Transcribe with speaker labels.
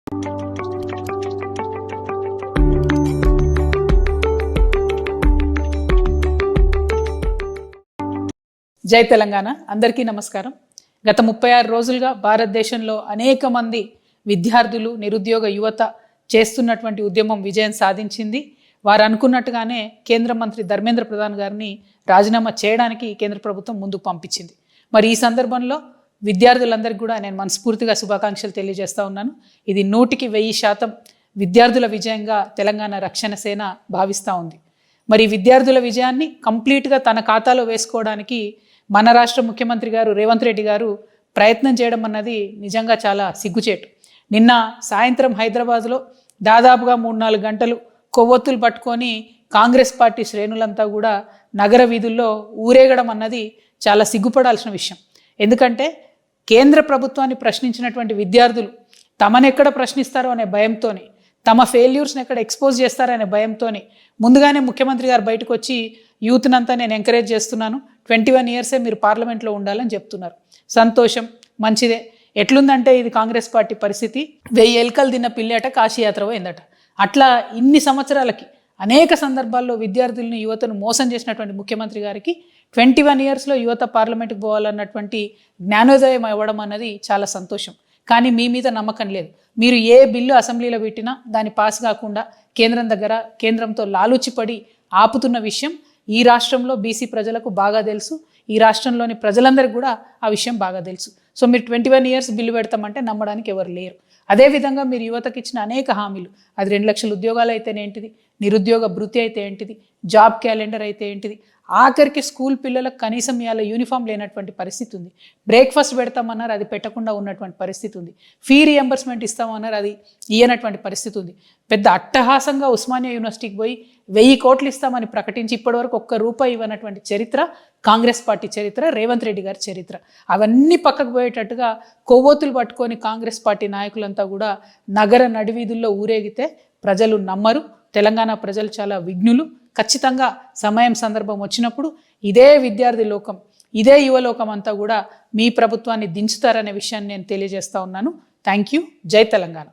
Speaker 1: జై తెలంగాణ. అందరికీ నమస్కారం. గత 36 రోజులుగా భారతదేశంలో అనేక మంది విద్యార్థులు, నిరుద్యోగ యువత చేస్తున్నటువంటి ఉద్యమం విజయం సాధించింది. వారు అనుకున్నట్టుగానే కేంద్ర మంత్రి ధర్మేంద్ర ప్రధాన్ గారిని రాజీనామా చేయడానికి కేంద్ర ప్రభుత్వం ముందుకు పంపించింది. మరి ఈ సందర్భంలో విద్యార్థులందరికీ కూడా నేను మనస్ఫూర్తిగా శుభాకాంక్షలు తెలియజేస్తూ ఉన్నాను. ఇది 100% విద్యార్థుల విజయంగా తెలంగాణ రక్షణ సేన భావిస్తూ ఉంది. మరి విద్యార్థుల విజయాన్ని కంప్లీట్గా తన ఖాతాలో వేసుకోవడానికి మన రాష్ట్ర ముఖ్యమంత్రి గారు రేవంత్ రెడ్డి గారు ప్రయత్నం చేయడం అన్నది నిజంగా చాలా సిగ్గుచేటు. నిన్న సాయంత్రం హైదరాబాద్లో దాదాపుగా 3-4 గంటలు కొవ్వొత్తులు పట్టుకొని కాంగ్రెస్ పార్టీ శ్రేణులంతా కూడా నగర వీధుల్లో ఊరేగడం అన్నది చాలా సిగ్గుపడాల్సిన విషయం. ఎందుకంటే కేంద్ర ప్రభుత్వాన్ని ప్రశ్నించినటువంటి విద్యార్థులు తమనెక్కడ ప్రశ్నిస్తారో అనే భయంతోనే, తమ ఫెయిల్యూర్స్ని ఎక్కడ ఎక్స్పోజ్ చేస్తారనే భయంతోనే ముందుగానే ముఖ్యమంత్రి గారు బయటకు వచ్చి యూత్నంతా నేను ఎంకరేజ్ చేస్తున్నాను, 21 ఇయర్సే మీరు పార్లమెంట్లో ఉండాలని చెప్తున్నారు. సంతోషం, మంచిదే. ఎట్లుందంటే ఇది కాంగ్రెస్ పార్టీ పరిస్థితి, 1000 ఎలుకలు తిన్న పిల్లేట కాశీయాత్ర పోయిందట. అట్లా ఇన్ని సంవత్సరాలకి అనేక సందర్భాల్లో విద్యార్థులను, యువతను మోసం చేసినటువంటి ముఖ్యమంత్రి గారికి 21 ఇయర్స్లో యువత పార్లమెంట్కి పోవాలన్నటువంటి జ్ఞానోదయం ఇవ్వడం అన్నది చాలా సంతోషం. కానీ మీ మీద నమ్మకం లేదు. మీరు ఏ బిల్లు అసెంబ్లీలో పెట్టినా దాన్ని పాస్ కాకుండా కేంద్రంతో లాలూచిపడి ఆపుతున్న విషయం ఈ రాష్ట్రంలో బీసీ ప్రజలకు బాగా తెలుసు. ఈ రాష్ట్రంలోని ప్రజలందరికీ కూడా ఆ విషయం బాగా తెలుసు. సో మీరు 21 ఇయర్స్ బిల్లు పెడతామంటే నమ్మడానికి ఎవరు లేరు. అదేవిధంగా మీరు యువతకి ఇచ్చిన అనేక హామీలు, అది 2 లక్షల ఉద్యోగాలు అయితేనేంటిది, నిరుద్యోగ భృతి అయితే ఏంటిది, జాబ్ క్యాలెండర్ అయితే ఏంటిది, ఆఖరికి స్కూల్ పిల్లలకు కనీసం ఇవాళ యూనిఫామ్ లేనటువంటి పరిస్థితి ఉంది. బ్రేక్ఫాస్ట్ పెడతామన్నారు, అది పెట్టకుండా ఉన్నటువంటి పరిస్థితి ఉంది. ఫీ రియంబర్స్మెంట్ ఇస్తామన్నారు, అది ఇయ్యనటువంటి పరిస్థితి ఉంది. పెద్ద అట్టహాసంగా ఉస్మానియా యూనివర్సిటీకి పోయి 1000 కోట్లు ఇస్తామని ప్రకటించి ఇప్పటివరకు ₹1 ఇవ్వనటువంటి చరిత్ర కాంగ్రెస్ పార్టీ చరిత్ర, రేవంత్ రెడ్డి గారి చరిత్ర. అవన్నీ పక్కకు పోయేటట్టుగా కొవ్వొత్తులు పట్టుకొని కాంగ్రెస్ పార్టీ నాయకులంతా కూడా నగర నడివీధుల్లో ఊరేగితే ప్రజలు నమ్మరు. తెలంగాణ ప్రజలు చాలా విఘ్నులు. ఖచ్చితంగా సమయం, సందర్భం వచ్చినప్పుడు ఇదే విద్యార్థి లోకం, ఇదే యువలోకం అంతా కూడా మీ ప్రభుత్వాన్ని దించుతారనే విషయాన్ని నేను తెలియజేస్తా ఉన్నాను. Thank you. జై తెలంగాణ.